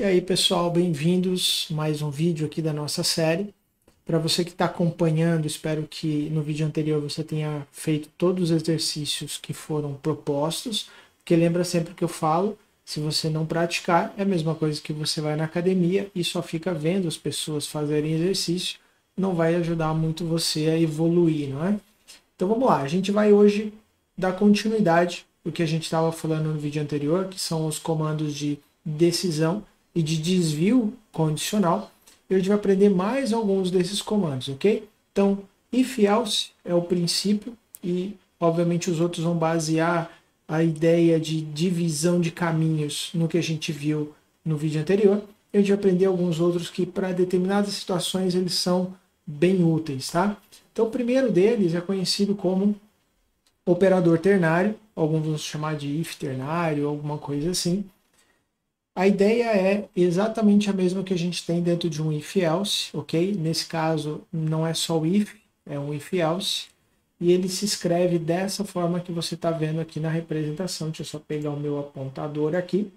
aí, pessoal, bem-vindos a mais um vídeo aqui da nossa série. Para você que está acompanhando, espero que no vídeo anterior você tenha feito todos os exercícios que foram propostos, porque lembra sempre que eu falo, se você não praticar, é a mesma coisa que você vai na academia e só fica vendo as pessoas fazerem exercício, não vai ajudar muito você a evoluir, não é? Então vamos lá, a gente vai hoje dar continuidade do que a gente estava falando no vídeo anterior, que são os comandos de decisão e de desvio condicional. E a gente vai aprender mais alguns desses comandos, ok? Então, if else é o princípio e, obviamente, os outros vão basear a ideia de divisão de caminhos no que a gente viu no vídeo anterior. E a gente vai aprender alguns outros que, para determinadas situações, eles são bem úteis, tá? Então, o primeiro deles é conhecido como operador ternário, alguns vão chamar de if ternário, alguma coisa assim. A ideia é exatamente a mesma que a gente tem dentro de um if-else, ok? Nesse caso, não é só o if, é um if-else. E ele se escreve dessa forma que você está vendo aqui na representação. Deixa eu só pegar o meu apontador aqui.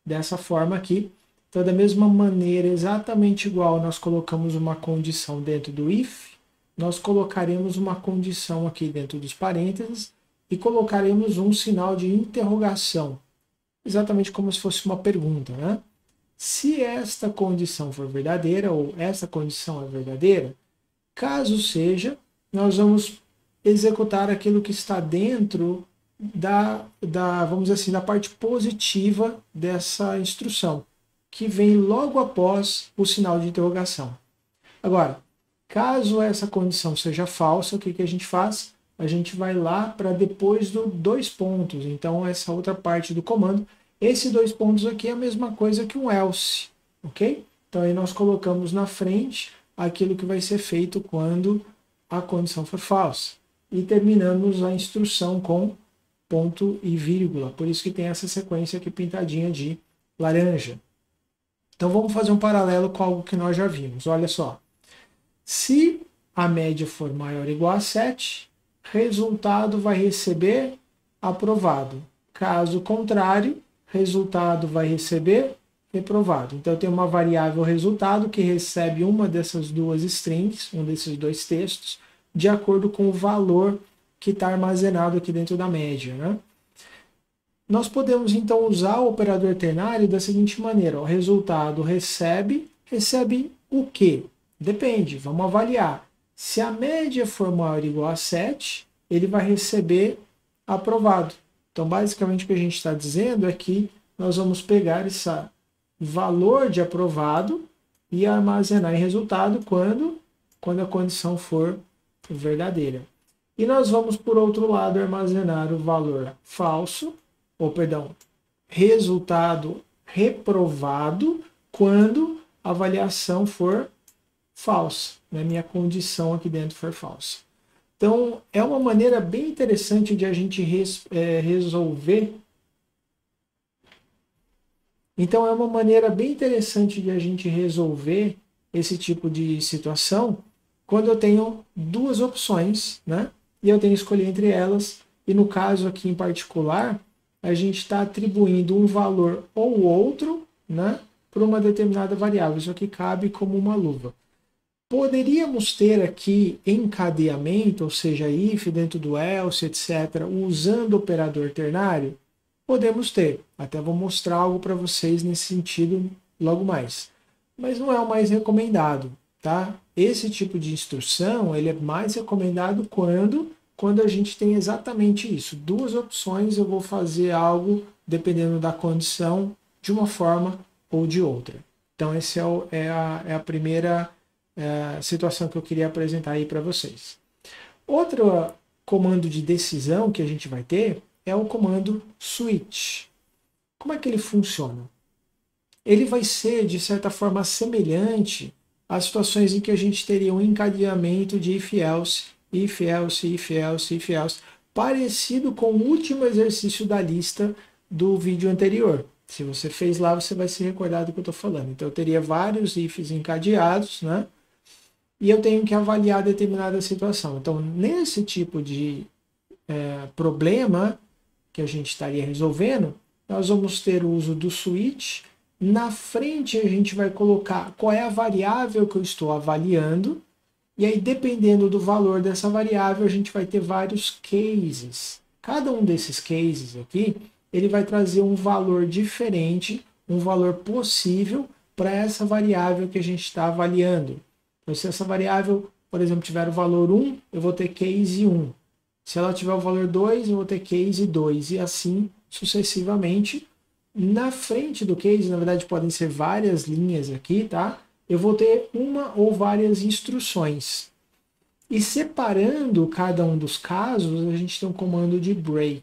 Dessa forma aqui. Então, da mesma maneira, exatamente igual nós colocamos uma condição dentro do if, nós colocaremos uma condição aqui dentro dos parênteses e colocaremos um sinal de interrogação. Exatamente como se fosse uma pergunta, né? Se esta condição for verdadeira, ou essa condição é verdadeira, caso seja, nós vamos executar aquilo que está dentro vamos dizer assim, da parte positiva dessa instrução, que vem logo após o sinal de interrogação. Agora, caso essa condição seja falsa, o que a gente faz? A gente vai lá para depois do dois pontos. Então, essa outra parte do comando, esse dois pontos aqui é a mesma coisa que um else, ok? Então, aí nós colocamos na frente aquilo que vai ser feito quando a condição for falsa. E terminamos a instrução com ponto e vírgula. Por isso que tem essa sequência aqui pintadinha de laranja. Então, vamos fazer um paralelo com algo que nós já vimos. Olha só. Se a média for maior ou igual a 7, resultado vai receber aprovado. Caso contrário, resultado vai receber reprovado. Então, eu tenho uma variável resultado que recebe uma dessas duas strings, um desses dois textos, de acordo com o valor que está armazenado aqui dentro da média, né? Nós podemos, então, usar o operador ternário da seguinte maneira. O resultado recebe o quê? Depende, vamos avaliar. Se a média for maior ou igual a 7, ele vai receber aprovado. Então, basicamente, o que a gente está dizendo é que nós vamos pegar esse valor de aprovado e armazenar em resultado quando a condição for verdadeira. E nós vamos, por outro lado, armazenar o valor falso, resultado reprovado, quando a avaliação for falsa, né? Minha condição aqui dentro for falsa. Então, é uma maneira bem interessante de a gente resolver. Então, é uma maneira bem interessante de a gente resolver esse tipo de situação quando eu tenho duas opções, né? E eu tenho que escolher entre elas. E no caso aqui em particular, a gente está atribuindo um valor ou outro, né, para uma determinada variável. Isso aqui cabe como uma luva. Poderíamos ter aqui encadeamento, ou seja, if dentro do else, etc., usando o operador ternário? Podemos ter. Até vou mostrar algo para vocês nesse sentido logo mais. Mas não é o mais recomendado, tá? Esse tipo de instrução, ele é mais recomendado quando a gente tem exatamente isso. Duas opções, eu vou fazer algo, dependendo da condição, de uma forma ou de outra. Então, essa é a primeira situação que eu queria apresentar aí para vocês. Outro comando de decisão que a gente vai ter é o comando switch. Como é que ele funciona? Ele vai ser, de certa forma, semelhante às situações em que a gente teria um encadeamento de if-else, if-else, if-else, if-else, parecido com o último exercício da lista do vídeo anterior. Se você fez lá, você vai se recordar do que eu estou falando. Então, eu teria vários ifs encadeados, né? E eu tenho que avaliar determinada situação. Então, nesse tipo de problema que a gente estaria resolvendo, nós vamos ter o uso do switch Na frente a gente vai colocar qual é a variável que eu estou avaliando, e aí dependendo do valor dessa variável a gente vai ter vários cases. Cada um desses cases aqui, ele vai trazer um valor diferente, um valor possível para essa variável que a gente está avaliando. Então, se essa variável, por exemplo, tiver o valor 1, eu vou ter case 1. Se ela tiver o valor 2, eu vou ter case 2, e assim sucessivamente. Na frente do case, na verdade, podem ser várias linhas aqui, tá? Eu vou ter uma ou várias instruções. E separando cada um dos casos, a gente tem um comando de break.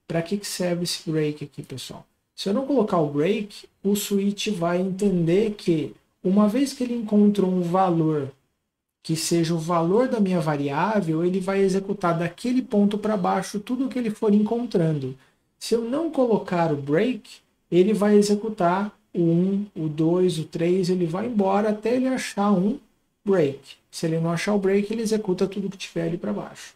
Para que serve esse break aqui, pessoal? Se eu não colocar o break, o switch vai entender que, uma vez que ele encontrou um valor que seja o valor da minha variável, ele vai executar daquele ponto para baixo tudo o que ele for encontrando. Se eu não colocar o break, ele vai executar o 1, o 2, o 3, ele vai embora até ele achar um break. Se ele não achar o break, ele executa tudo que tiver ali para baixo.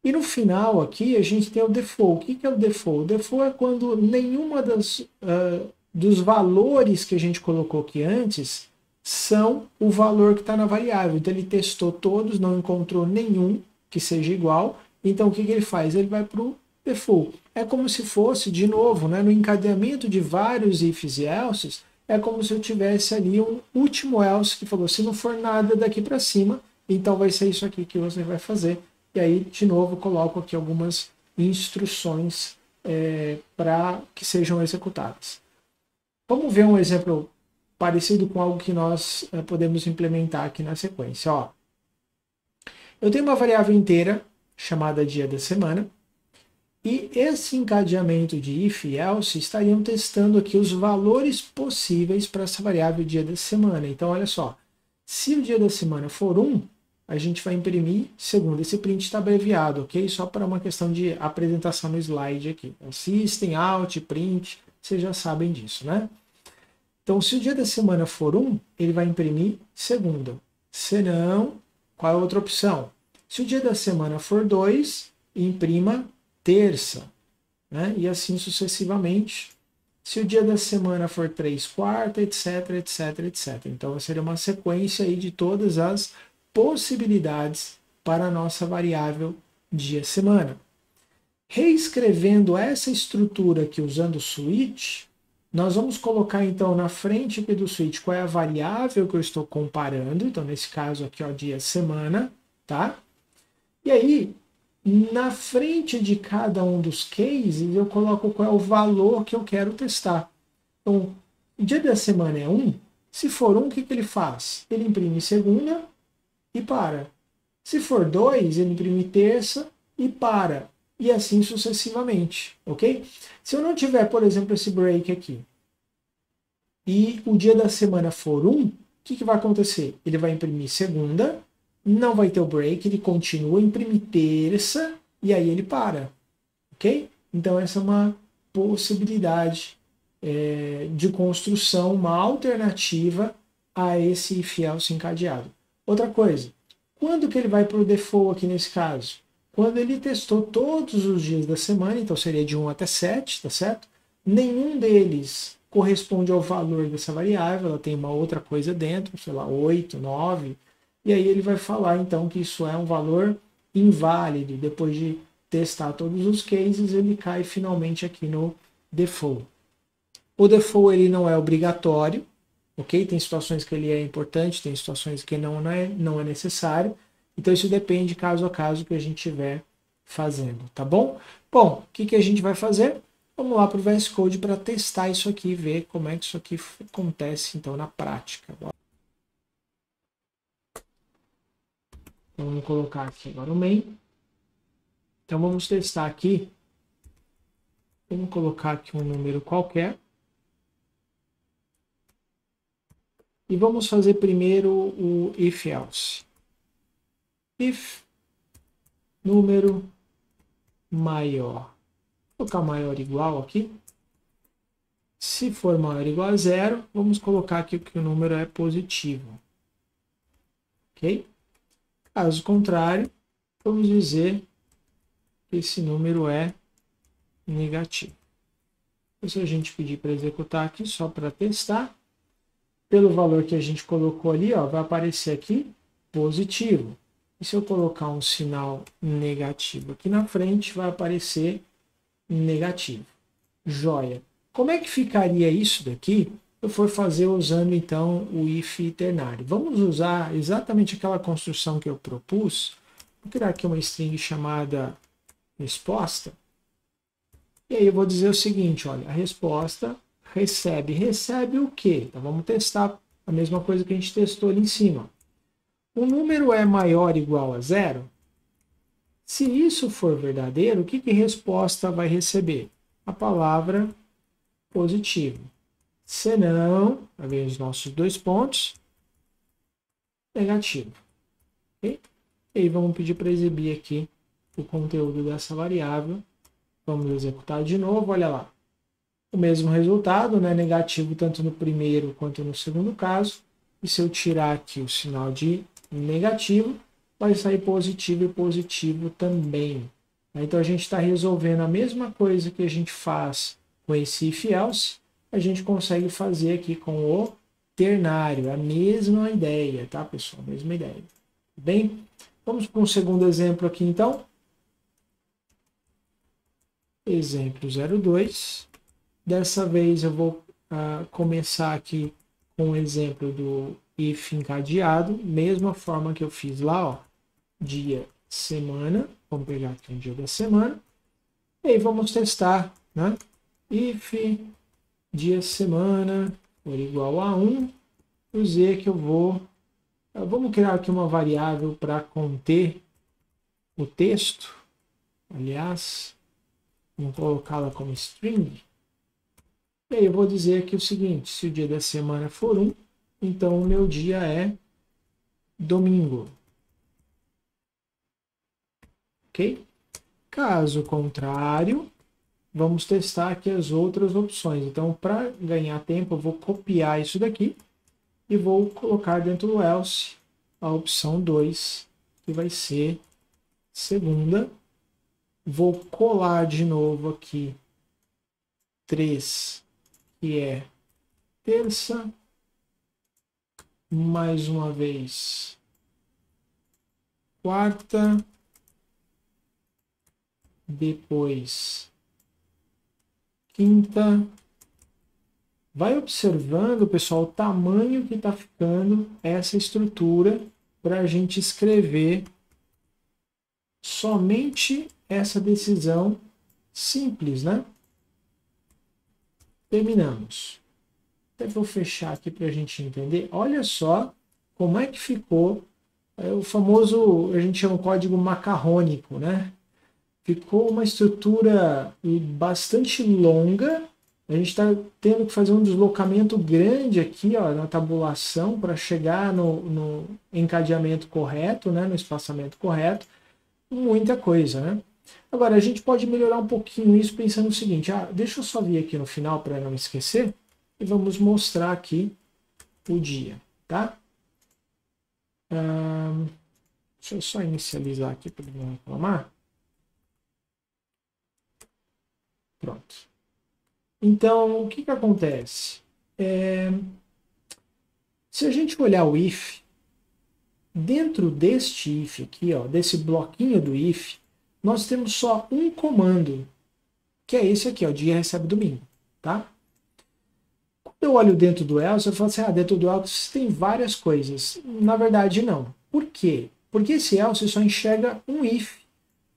E no final aqui a gente tem o default. O que é o default? O default é quando nenhuma dos valores que a gente colocou aqui antes são o valor que está na variável. Então ele testou todos, não encontrou nenhum que seja igual. Então o que ele faz? Ele vai para o default. É como se fosse, de novo, né, no encadeamento de vários ifs e elses, é como se eu tivesse ali um último else que falou, se não for nada daqui para cima, então vai ser isso aqui que você vai fazer. E aí, de novo, coloco aqui algumas instruções para que sejam executadas. Vamos ver um exemplo parecido com algo que nós podemos implementar aqui na sequência. Ó, eu tenho uma variável inteira chamada dia da semana, e esse encadeamento de if e else estariam testando aqui os valores possíveis para essa variável dia da semana. Então, olha só, se o dia da semana for 1, a gente vai imprimir segundo. Esse print está abreviado, ok? Só para uma questão de apresentação no slide aqui. Então, system, out, print, vocês já sabem disso, né? Então, se o dia da semana for 1, ele vai imprimir segunda. Se não, qual é a outra opção? Se o dia da semana for 2, imprima terça, né? E assim sucessivamente. Se o dia da semana for 3, quarta, etc, etc, etc. Então, seria uma sequência aí de todas as possibilidades para a nossa variável dia-semana. Reescrevendo essa estrutura aqui usando o switch, nós vamos colocar então na frente aqui do switch qual é a variável que eu estou comparando. Então, nesse caso aqui, ó, dia-semana, tá? E aí, na frente de cada um dos cases, eu coloco qual é o valor que eu quero testar. Então, o dia da semana é 1. Se for 1, o que ele faz? Ele imprime segunda e para. Se for 2, ele imprime terça e para. E assim sucessivamente, ok? Se eu não tiver, por exemplo, esse break aqui, e o dia da semana for 1, o que vai acontecer? Ele vai imprimir segunda, não vai ter o break, ele continua, imprime terça, e aí ele para, ok? Então essa é uma possibilidade de construção, uma alternativa a esse if else encadeado. Outra coisa, quando que ele vai para o default aqui nesse caso? Quando ele testou todos os dias da semana, então seria de 1 até 7, tá certo? Nenhum deles corresponde ao valor dessa variável, ela tem uma outra coisa dentro, sei lá, 8, 9, e aí ele vai falar então que isso é um valor inválido. Depois de testar todos os cases, ele cai finalmente aqui no default. O default ele não é obrigatório, ok? Tem situações que ele é importante, tem situações que não é necessário. Então isso depende caso a caso que a gente estiver fazendo, tá bom? Bom, o que a gente vai fazer? Vamos lá para o VS Code para testar isso aqui e ver como é que isso aqui acontece então na prática. Então, vamos colocar aqui agora o main. Então vamos testar aqui. Vamos colocar aqui um número qualquer. E vamos fazer primeiro o if else. If número maior. Vou colocar maior igual aqui. Se for maior ou igual a 0, vamos colocar aqui que o número é positivo. Ok? Caso contrário, vamos dizer que esse número é negativo. Então, se a gente pedir para executar aqui, só para testar, pelo valor que a gente colocou ali, ó, vai aparecer aqui positivo. E se eu colocar um sinal negativo aqui na frente, vai aparecer negativo. Joia. Como é que ficaria isso daqui se eu for fazer usando então o if ternário? Vamos usar exatamente aquela construção que eu propus. Vou criar aqui uma string chamada resposta. E aí eu vou dizer o seguinte, olha, a resposta recebe o quê? Então vamos testar a mesma coisa que a gente testou ali em cima. O número é maior ou igual a 0? Se isso for verdadeiro, o que a resposta vai receber? A palavra positivo. Se não, vai ver os nossos 2 pontos, negativo. Okay? E aí vamos pedir para exibir aqui o conteúdo dessa variável. Vamos executar de novo, olha lá. O mesmo resultado, né? Negativo tanto no primeiro quanto no segundo caso. E se eu tirar aqui o sinal de negativo, vai sair positivo e positivo também. Então a gente está resolvendo a mesma coisa que a gente faz com esse if else, a gente consegue fazer aqui com o ternário, a mesma ideia, tá, pessoal? A mesma ideia. Bem, vamos para um segundo exemplo aqui, então. Exemplo 02. Dessa vez eu vou começar aqui com o exemplo do if encadeado, mesma forma que eu fiz lá, ó, dia, semana. Vamos pegar aqui um dia da semana. E aí vamos testar, né? If dia, semana for igual a 1, o z que eu vou... Vamos criar aqui uma variável para conter o texto. Aliás, vamos colocá-la como string. E aí eu vou dizer aqui o seguinte, se o dia da semana for 1, então o meu dia é domingo. Ok? Caso contrário, vamos testar aqui as outras opções. Então, para ganhar tempo, eu vou copiar isso daqui e vou colocar dentro do else a opção 2, que vai ser segunda. Vou colar de novo aqui 3, que é terça. Mais uma vez, quarta. Depois, quinta. Vai observando, pessoal, o tamanho que está ficando essa estrutura para a gente escrever somente essa decisão simples, né? Terminamos. Até vou fechar aqui para a gente entender. Olha só como é que ficou o famoso, a gente chama o código macarrônico, né? Ficou uma estrutura bastante longa. A gente está tendo que fazer um deslocamento grande aqui, ó, na tabulação para chegar no encadeamento correto, né, no espaçamento correto. Muita coisa, né? Agora, a gente pode melhorar um pouquinho isso pensando no seguinte. Deixa eu só vir aqui no final para não esquecer. E vamos mostrar aqui o dia, tá? Deixa eu só inicializar aqui para não reclamar. Pronto. Então, o que acontece? Se a gente olhar o if, dentro deste if aqui, ó, desse bloquinho do if, nós temos só um comando, que é esse aqui, ó, dia recebe domingo, tá? Quando eu olho dentro do else, eu falo assim, dentro do else tem várias coisas. Na verdade, não. Por quê? Porque esse else só enxerga um if.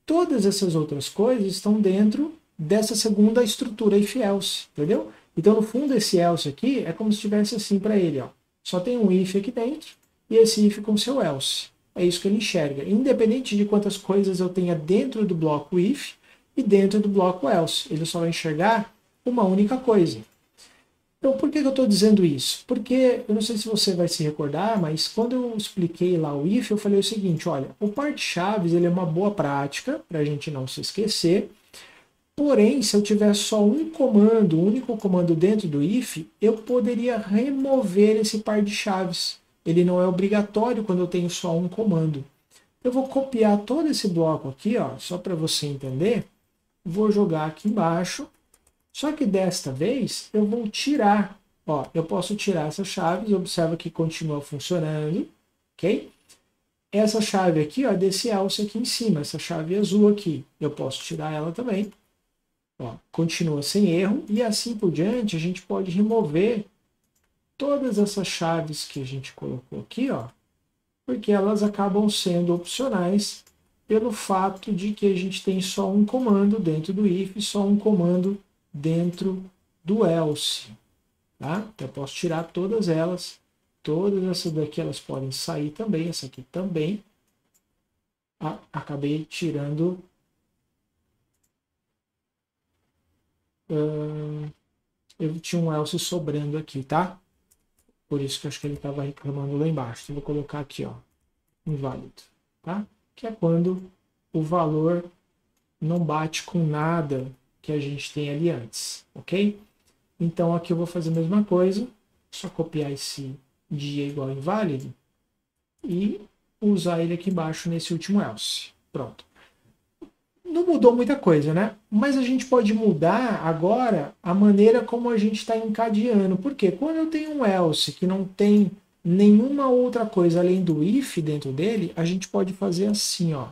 Todas essas outras coisas estão dentro dessa segunda estrutura if else, entendeu? Então, no fundo, esse else aqui é como se tivesse assim para ele, ó. Só tem um if aqui dentro e esse if com seu else. É isso que ele enxerga. Independente de quantas coisas eu tenha dentro do bloco if e dentro do bloco else, ele só vai enxergar uma única coisa. Então, por que eu estou dizendo isso? Porque, eu não sei se você vai se recordar, mas quando eu expliquei lá o if, eu falei o seguinte, olha, o part-chaves ele é uma boa prática, para a gente não se esquecer, porém, se eu tiver só um comando, um único comando dentro do if, eu poderia remover esse par de chaves. Ele não é obrigatório quando eu tenho só um comando. Eu vou copiar todo esse bloco aqui, ó, só para você entender, vou jogar aqui embaixo, Só que desta vez eu vou tirar. Ó, eu posso tirar essas chaves, observa que continua funcionando, ok? Essa chave aqui, ó, desse else aqui em cima, essa chave azul aqui, eu posso tirar ela também. Ó, continua sem erro e assim por diante a gente pode remover todas essas chaves que a gente colocou aqui, ó, porque elas acabam sendo opcionais pelo fato de que a gente tem só um comando dentro do if, só um comando dentro do else. Tá? Então eu posso tirar todas elas, todas essas daqui elas podem sair também, essa aqui também. Acabei tirando eu tinha um else sobrando aqui, tá? Por isso que eu acho que ele estava reclamando lá embaixo. Então, eu vou colocar aqui, ó, inválido, tá? Que é quando o valor não bate com nada que a gente tem ali antes, ok? Então, aqui eu vou fazer a mesma coisa, só copiar esse dia igual a inválido e usar ele aqui embaixo nesse último else. Pronto. Não mudou muita coisa, né? Mas a gente pode mudar agora a maneira como a gente está encadeando. Por quê? Quando eu tenho um else que não tem nenhuma outra coisa além do if dentro dele, a gente pode fazer assim, ó.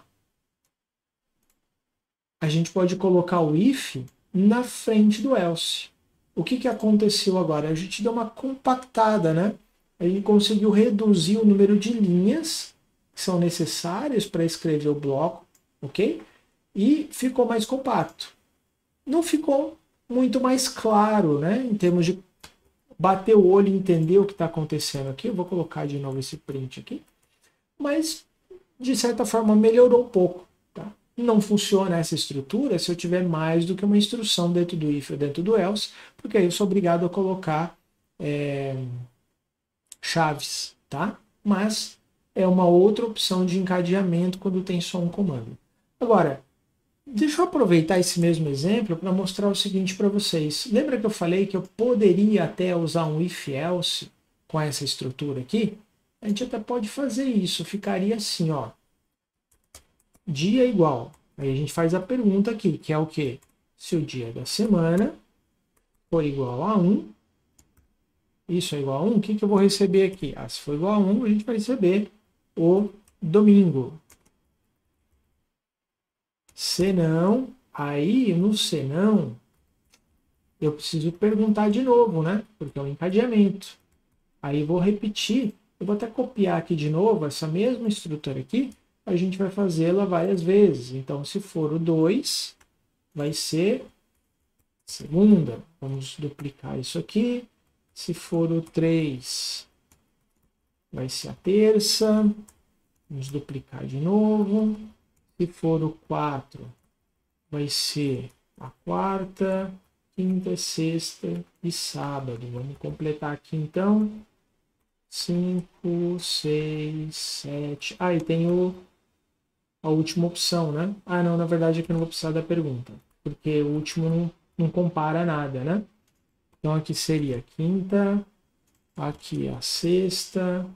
A gente pode colocar o if na frente do else. O que aconteceu agora? A gente deu uma compactada, né? A gente conseguiu reduzir o número de linhas que são necessárias para escrever o bloco, ok? E ficou mais compacto. Não ficou muito mais claro, né? Em termos de bater o olho e entender o que está acontecendo aqui. Eu vou colocar de novo esse print aqui. Mas, de certa forma, melhorou um pouco. Tá? Não funciona essa estrutura se eu tiver mais do que uma instrução dentro do if ou dentro do else, porque aí eu sou obrigado a colocar chaves. Tá? Mas é uma outra opção de encadeamento quando tem só um comando. Agora, deixa eu aproveitar esse mesmo exemplo para mostrar o seguinte para vocês. Lembra que eu falei que eu poderia até usar um if-else com essa estrutura aqui? A gente até pode fazer isso. Ficaria assim, ó. Dia igual. Aí a gente faz a pergunta aqui, que é o quê? Se o dia da semana for igual a 1, isso é igual a 1, o que eu vou receber aqui? Ah, se for igual a 1, a gente vai receber o domingo. Senão, aí no senão, eu preciso perguntar de novo, né? Porque é um encadeamento. Aí vou repetir, eu vou até copiar aqui de novo, essa mesma estrutura aqui, a gente vai fazê-la várias vezes. Então, se for o 2, vai ser segunda. Vamos duplicar isso aqui. Se for o 3, vai ser a terça. Vamos duplicar de novo. Se for o 4, vai ser a quarta, quinta, sexta e sábado. Vamos completar aqui então. 5, 6, 7. Ah, e tem a última opção, né? Ah, não, na verdade aqui eu não vou precisar da pergunta, porque o último não compara nada, né? Então aqui seria a quinta, aqui a sexta,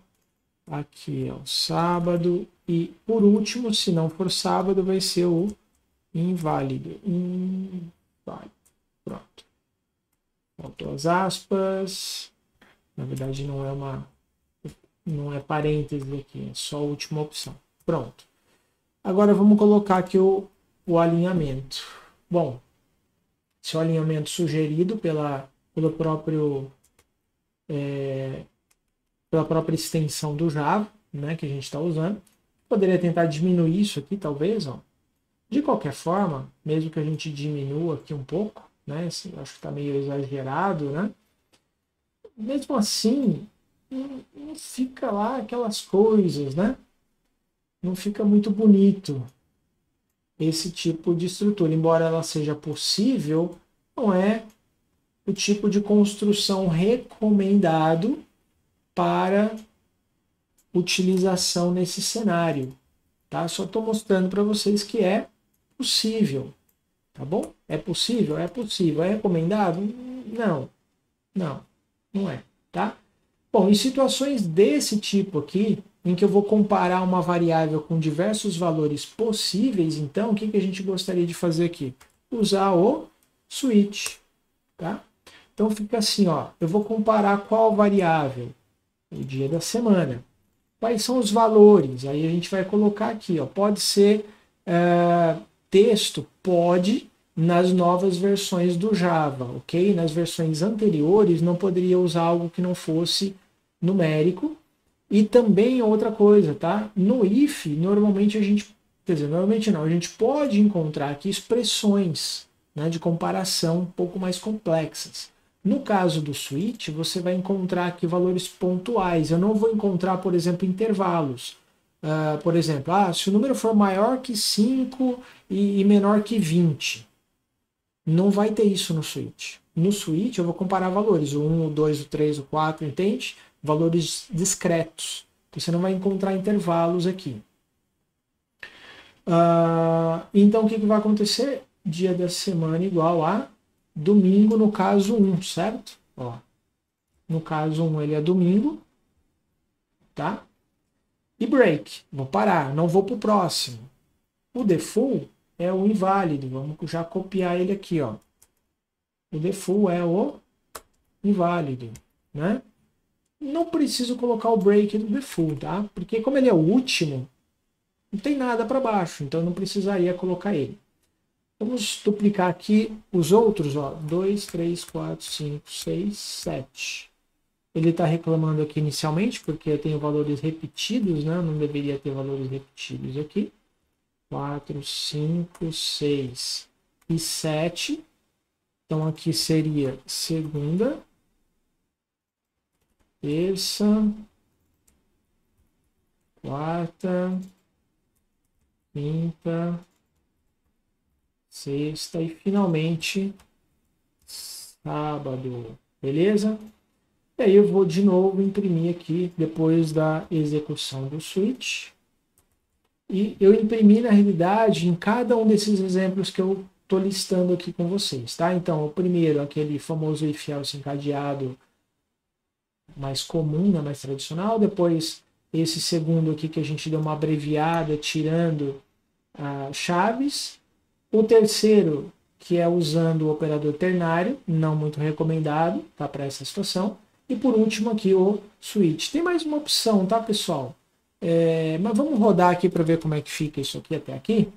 aqui é o sábado e por último, se não for sábado, vai ser o inválido. Inválido. Pronto. Faltou as aspas. Na verdade não é parênteses aqui, é só a última opção. Pronto. Agora vamos colocar aqui o alinhamento. Bom, esse é o alinhamento sugerido pela própria extensão do Java, né, que a gente está usando. Poderia tentar diminuir isso aqui, talvez. Ó. De qualquer forma, mesmo que a gente diminua aqui um pouco, né, acho que está meio exagerado, né? Mesmo assim, não fica lá aquelas coisas, né? Não fica muito bonito esse tipo de estrutura. Embora ela seja possível, não é o tipo de construção recomendado para utilização nesse cenário. Tá? Só estou mostrando para vocês que é possível. Tá bom? É possível? É possível. É recomendado? Não. Não é. Tá? Bom, em situações desse tipo aqui, em que eu vou comparar uma variável com diversos valores possíveis, então, o que a gente gostaria de fazer aqui? Usar o switch. tá? Então fica assim, ó, eu vou comparar qual variável? O dia da semana. Quais são os valores? Aí a gente vai colocar aqui, ó, pode ser texto, pode, nas novas versões do Java, ok? Nas versões anteriores não poderia usar algo que não fosse numérico. E também outra coisa, tá? No if, normalmente a gente, quer dizer, normalmente não, a gente pode encontrar aqui expressões, né, de comparação um pouco mais complexas. No caso do switch, você vai encontrar aqui valores pontuais. Eu não vou encontrar, por exemplo, intervalos. Por exemplo, se o número for maior que 5 e menor que 20, não vai ter isso no switch. No switch eu vou comparar valores, o 1, o 2, o 3, o 4, entende? Valores discretos. Você não vai encontrar intervalos aqui. Então o que vai acontecer? Dia da semana igual a domingo, no caso 1, certo? Ó, no caso 1 ele é domingo, tá? E break, vou parar, não vou para o próximo. O default é o inválido, vamos já copiar ele aqui, ó. O default é o inválido, né? Não preciso colocar o break do default, tá? Porque como ele é o último, não tem nada para baixo, então não precisaria colocar ele. Vamos duplicar aqui os outros, ó, 2, 3, 4, 5, 6, 7. Ele está reclamando aqui inicialmente, porque eu tenho valores repetidos, né? Não deveria ter valores repetidos aqui. 4, 5, 6 e 7. Então aqui seria segunda, terça, quarta, quinta, sexta e finalmente sábado, beleza? E aí eu vou de novo imprimir aqui depois da execução do switch. E eu imprimi na realidade em cada um desses exemplos que eu estou listando aqui com vocês, tá? Então o primeiro, aquele famoso if else encadeado mais comum, né, mais tradicional. Depois esse segundo aqui que a gente deu uma abreviada tirando chaves. O terceiro, que é usando o operador ternário, não muito recomendado, tá, para essa situação. E por último aqui o switch. Tem mais uma opção, tá, pessoal? Mas vamos rodar aqui para ver como é que fica isso aqui até aqui.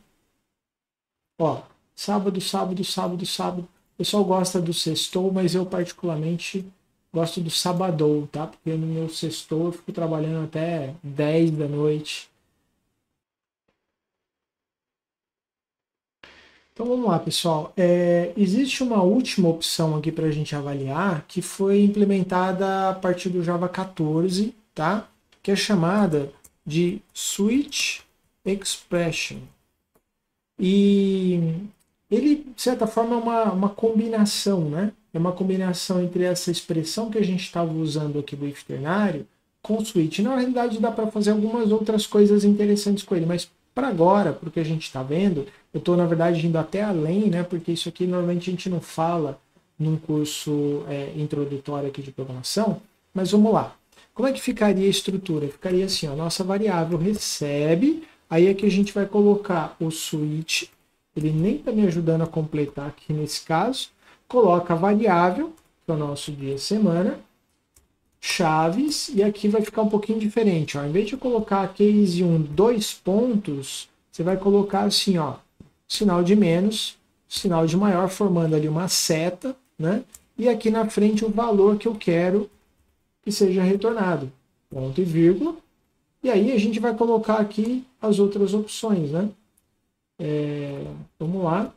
Ó, sábado, sábado, sábado, sábado. O pessoal gosta do sextou, mas eu particularmente gosto do sabadou, tá? Porque no meu sextou eu fico trabalhando até 10 da noite. Então vamos lá, pessoal. Existe uma última opção aqui para a gente avaliar que foi implementada a partir do Java 14, tá? Que é chamada de Switch Expression. E ele, de certa forma, é uma combinação, né? É uma combinação entre essa expressão que a gente estava usando aqui do if ternário com o switch. Na realidade, dá para fazer algumas outras coisas interessantes com ele, mas para agora, porque a gente está vendo, eu estou, na verdade, indo até além, né? Porque isso aqui normalmente a gente não fala num curso introdutório aqui de programação, mas vamos lá. Como é que ficaria a estrutura? Ficaria assim, ó, nossa variável recebe, aí é que a gente vai colocar o switch, ele nem está me ajudando a completar aqui nesse caso, coloca a variável, que é o nosso dia semana, chaves, e aqui vai ficar um pouquinho diferente, ó. Em vez de eu colocar case 1, 2 pontos, você vai colocar assim, ó, sinal de menos, sinal de maior, formando ali uma seta, né? E aqui na frente o valor que eu quero que seja retornado, ponto e vírgula. E aí a gente vai colocar aqui as outras opções, né? Vamos lá.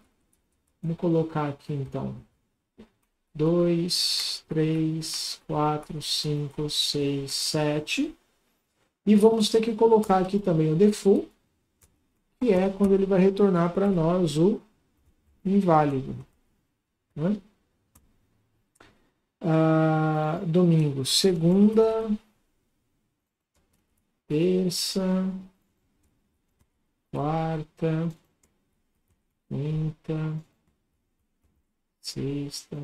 Vamos colocar aqui então 2, 3, 4, 5, 6, 7. E vamos ter que colocar aqui também o default, que é quando ele vai retornar para nós o inválido, né? Domingo, segunda, terça, quarta, quinta, sexta,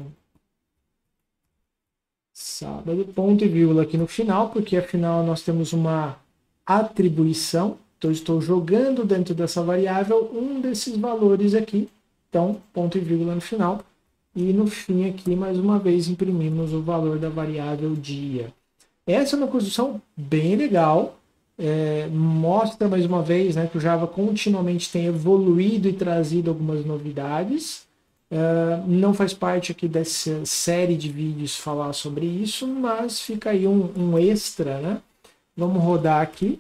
sábado, ponto e vírgula aqui no final, porque afinal nós temos uma atribuição, então eu estou jogando dentro dessa variável um desses valores aqui, então ponto e vírgula no final, E no fim aqui, mais uma vez, imprimimos o valor da variável dia. Essa é uma construção bem legal. Mostra mais uma vez, né, que o Java continuamente tem evoluído e trazido algumas novidades. Não faz parte aqui dessa série de vídeos falar sobre isso, mas fica aí um extra, né? Vamos rodar aqui.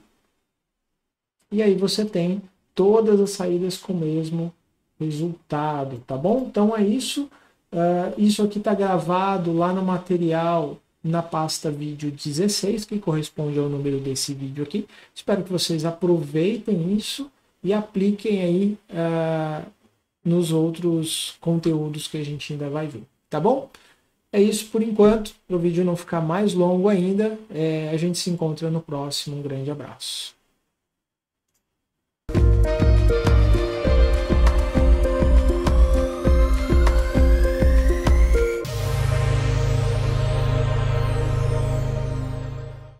E aí você tem todas as saídas com o mesmo resultado, tá bom? Então é isso. Isso aqui está gravado lá no material na pasta vídeo 16, que corresponde ao número desse vídeo aqui. Espero que vocês aproveitem isso e apliquem aí nos outros conteúdos que a gente ainda vai ver, tá bom? É isso por enquanto, para o vídeo não ficar mais longo ainda. A gente se encontra no próximo. Um grande abraço.